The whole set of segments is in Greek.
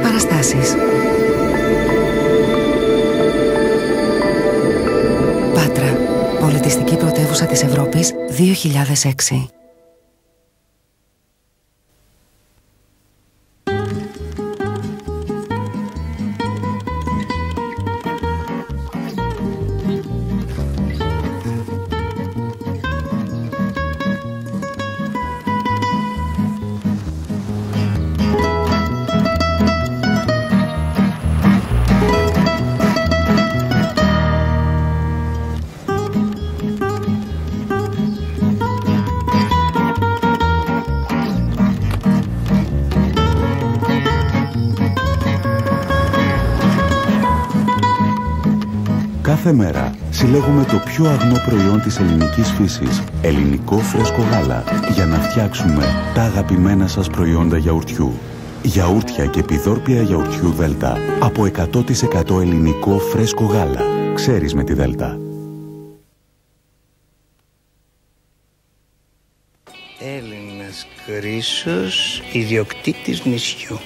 παραστάσεις. Πάτρα, πολιτιστική πρωτεύουσα της Ευρώπης 2006. Κάθε μέρα συλλέγουμε το πιο αγνό προϊόν της ελληνικής φύσης, ελληνικό φρέσκο γάλα, για να φτιάξουμε τα αγαπημένα σας προϊόντα γιαουρτιού. Γιαούρτια και επιδόρπια γιαουρτιού Δέλτα, από 100% ελληνικό φρέσκο γάλα. Ξέρεις με τη Δέλτα. Έλληνας Κρίσος, ιδιοκτήτης νησιού.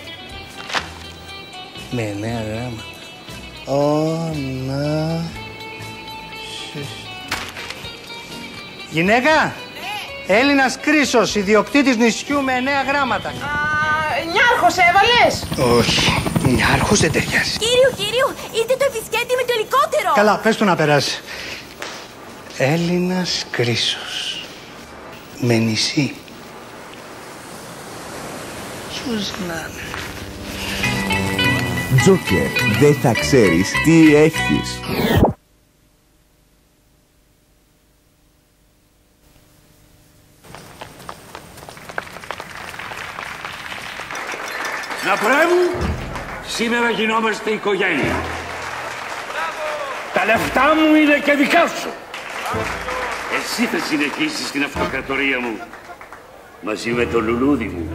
Με 9 γράμματα. Γυναίκα! Ναι. Έλληνας Κρίσος, ιδιοκτήτης νησιού με 9 γράμματα. Νιάρχος έβαλες? Όχι, νιάρχος δεν ταιριάζει. Κύριο, είτε το επισκέπτη με το ελικόπτερο. Καλά, πες του να περάσει. Έλληνας Κρίσος, με νησί. Ποιος να είναι? Τζόκερ, δεν θα ξέρεις τι έχεις. Ναπρέ μου, σήμερα γινόμαστε οικογένεια. Τα λεφτά μου είναι και δικά σου. Εσύ θα συνεχίσεις την αυτοκρατορία μου, μαζί με το λουλούδι μου.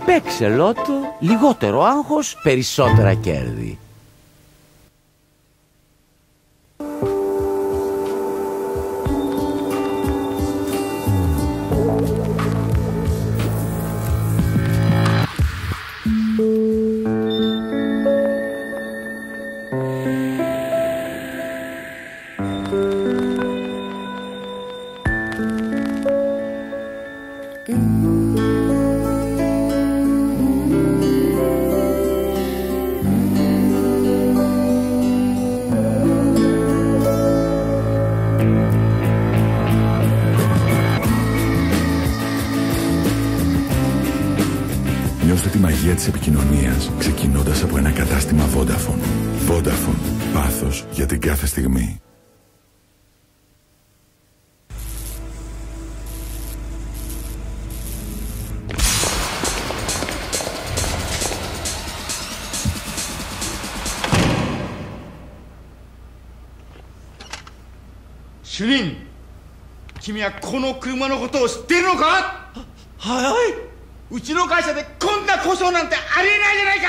Παίξε λότο, λιγότερο άγχος, περισσότερα κέρδη. Νιώστε τη μαγεία της επικοινωνίας, ξεκινώντας από ένα κατάστημα Vodafone. Vodafone. Πάθος για την κάθε στιγμή. 주님,君はこの車のことを知っているのか？はい。うちの会社でこんな故障なんてありえないじゃないか。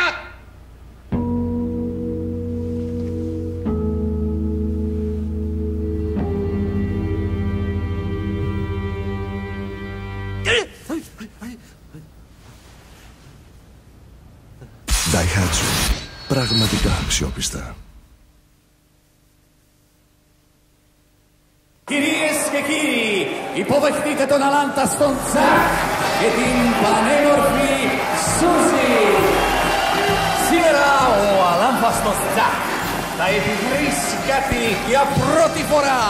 Daihatsu. Πραγματικά αξιόπιστα. Κυρίες και κύριοι, υποδεχτείτε τον Αλάντα στον Τζακ και την πανέμορφη Σούζη. Σήμερα ο Αλάνφαστος Τζακ θα επιβρήσει κάτι για πρώτη φορά.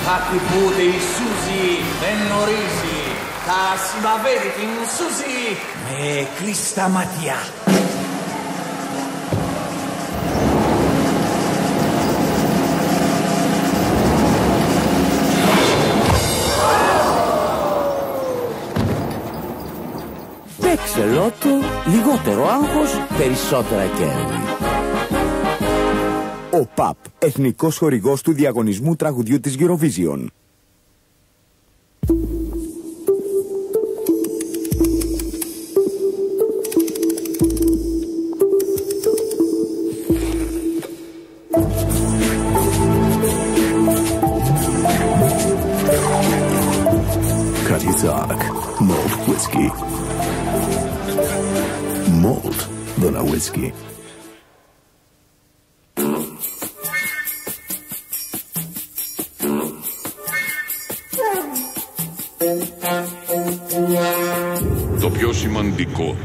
Κάτι που ούτε η Σούζη δεν γνωρίζει. Θα σημαδεύει την Σούζη με κλειστά μάτια. Παίξε λότο, λιγότερο άγχος, περισσότερα κέρδη. Ο ΠΑΠ, εθνικός χορηγός του διαγωνισμού τραγουδιού της Eurovision. Kadisak, malt whisky. Malt than a whisky. Το πιο σημαντικό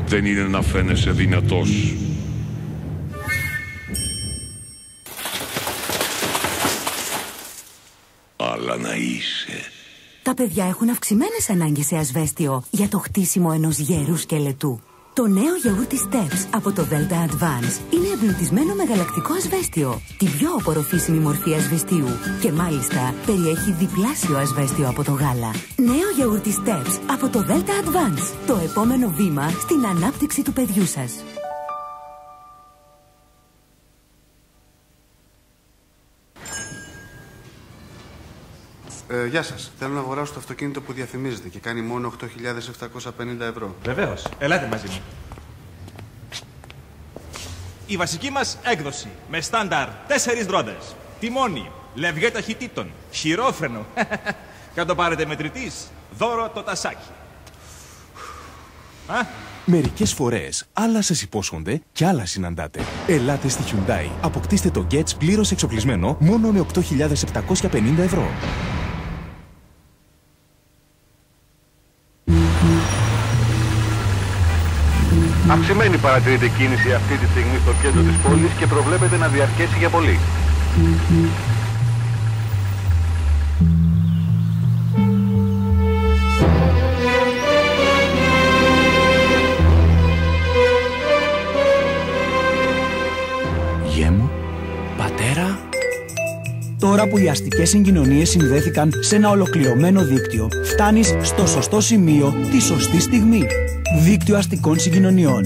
δεν είναι να φαίνεσαι δυνατός. Αλλά να είσαι. Τα παιδιά έχουν αυξημένες ανάγκες σε ασβέστιο για το χτίσιμο ενός γερού σκελετού. Το νέο γιαούρτι Steps από το Delta Advance είναι εμπλουτισμένο με γαλακτικό ασβέστιο, την πιο απορροφήσιμη μορφή ασβεστίου και μάλιστα περιέχει διπλάσιο ασβέστιο από το γάλα. Νέο γιαούρτι Steps από το Delta Advance, το επόμενο βήμα στην ανάπτυξη του παιδιού σας. Γεια σας. Θέλω να αγοράσω το αυτοκίνητο που διαφημίζετε και κάνει μόνο 8.750 ευρώ. Βεβαίως. Ελάτε μαζί μου. Η βασική μας έκδοση με στάνταρ 4 ρόδες, τιμόνι, λευγέ ταχυτήτων, χειρόφρενο. Και αν το πάρετε μετρητής, δώρο το τασάκι. Μερικές φορές άλλα σας υπόσχονται και άλλα συναντάτε. Ελάτε στη Hyundai. Αποκτήστε το Getz πλήρως εξοπλισμένο μόνο με 8.750 ευρώ. Αυξημένη παρατηρείται κίνηση αυτή τη στιγμή στο κέντρο της πόλης και προβλέπεται να διαρκέσει για πολύ. Γιέ μου, πατέρα. Τώρα που οι αστικές συγκοινωνίες συνδέθηκαν σε ένα ολοκληρωμένο δίκτυο, φτάνεις στο σωστό σημείο τη σωστή στιγμή. Δίκτυο αστικών συγκοινωνιών.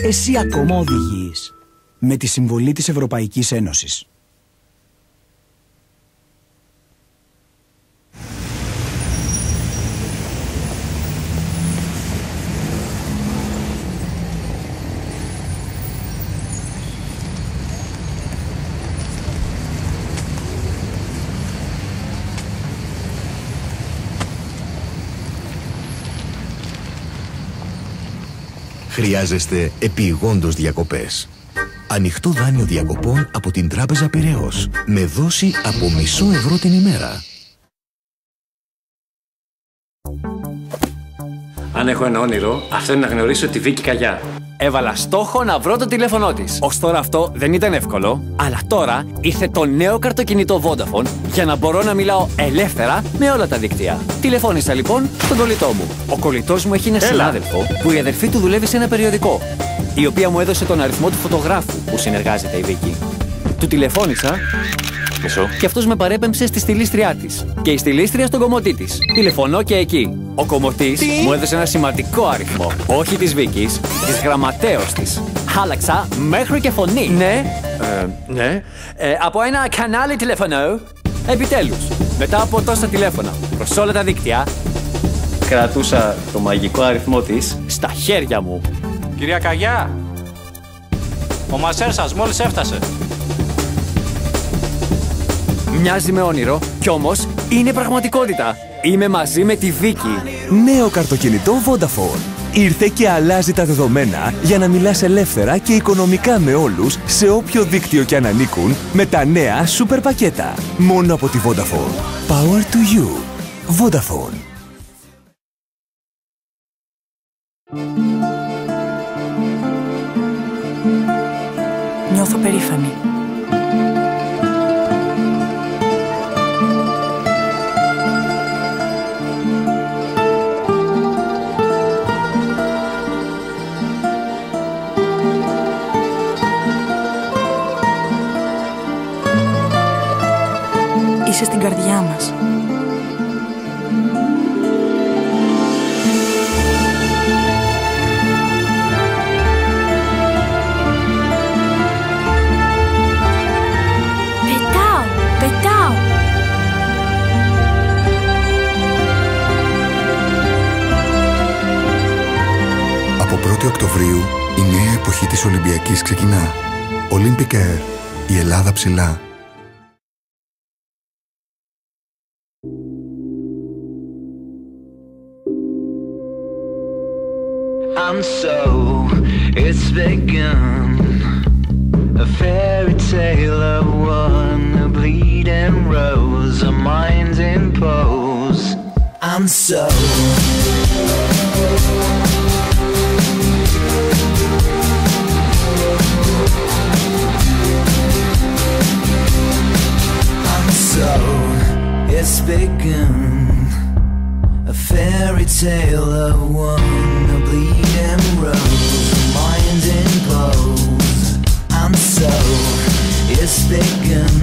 Εσύ ακόμα οδηγείς. Με τη συμβολή της Ευρωπαϊκής Ένωσης. Χρειάζεστε επειγόντως διακοπές. Ανοιχτό δάνειο διακοπών από την Τράπεζα Πειραιώς με δόση από €0 την ημέρα. Αν έχω ένα όνειρο, αυτό είναι να γνωρίσω τη Βίκη Καγιά. Έβαλα στόχο να βρω το τηλέφωνό της. Ως τώρα αυτό δεν ήταν εύκολο, αλλά τώρα ήρθε το νέο καρτοκινητό Vodafone για να μπορώ να μιλάω ελεύθερα με όλα τα δίκτυα. Τηλεφώνησα λοιπόν στον κολλητό μου. Ο κολλητός μου έχει ένα συνάδελφο που η αδερφή του δουλεύει σε ένα περιοδικό, η οποία μου έδωσε τον αριθμό του φωτογράφου που συνεργάζεται η Βίκη. Του τηλεφώνησα και αυτός με παρέπεμψε στη στυλίστριά της. Και η στυλίστρια στον κομμωτή της. Τηλεφωνώ και εκεί. Ο κομμωτής μου έδωσε ένα σημαντικό αριθμό. Όχι της Βίκης, της γραμματέως της. Χάλαξα μέχρι και φωνή. Ναι. Από ένα κανάλι τηλεφωνώ. Επιτέλους, μετά από τόσα τηλέφωνα προς όλα τα δίκτυα, κρατούσα το μαγικό αριθμό της στα χέρια μου. Κυρία Καγιά, ο μασέρ σας μόλις έφτασε. Μοιάζει με όνειρο, κι όμως είναι πραγματικότητα. Είμαι μαζί με τη Βίκη. Νέο καρτοκινητό Vodafone. Ήρθε και αλλάζει τα δεδομένα για να μιλάς ελεύθερα και οικονομικά με όλους σε όποιο δίκτυο κι αν ανήκουν με τα νέα σούπερ πακέτα. Μόνο από τη Vodafone. Power to you. Vodafone. Νιώθω περήφανη. Είσαι στην καρδιά μας. 1η Οκτωβρίου η νέα εποχή της Ολυμπιακής ξεκινά. Olympic Air. Η Ελλάδα ψηλά. And so it's begun, a fairy tale of one, a bleeding rose, a mind impose. And so it's begun, a fairy tale of one, a bleeding rose, a mind imposed. And so it's begun,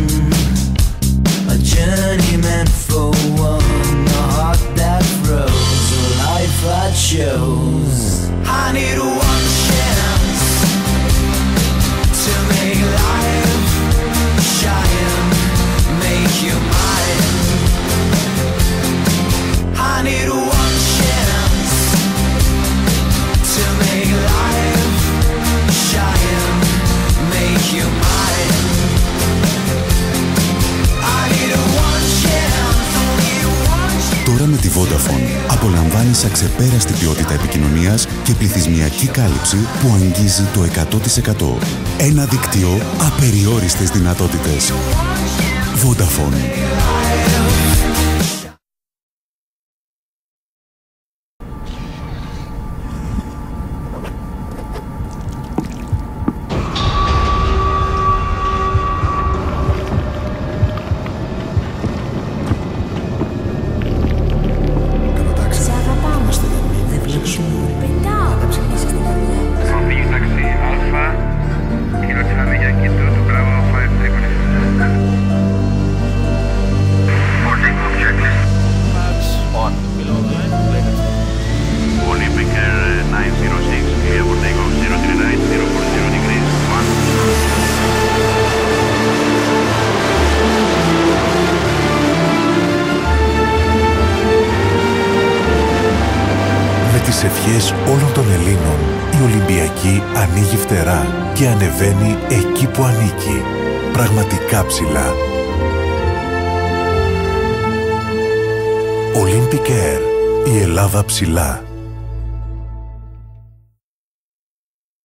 a journey meant for one, a heart that froze, a life I chose. I need one chance to make life shine, make you mine. I need one chance to make life shine, make you mine. I need one chance, only one chance. Τώρα με τη Vodafone απολαμβάνεις αξεπέραστη ποιότητα επικοινωνίας και πληθυσμιακή κάλυψη που αγγίζει το 100%. Ένα δίκτυο απεριόριστες δυνατότητες. Vodafone. τις ευχές όλων των Ελλήνων, η Ολυμπιακή ανοίγει φτερά και ανεβαίνει εκεί που ανήκει, πραγματικά ψηλά. Olympic Air, η Ελλάδα ψηλά.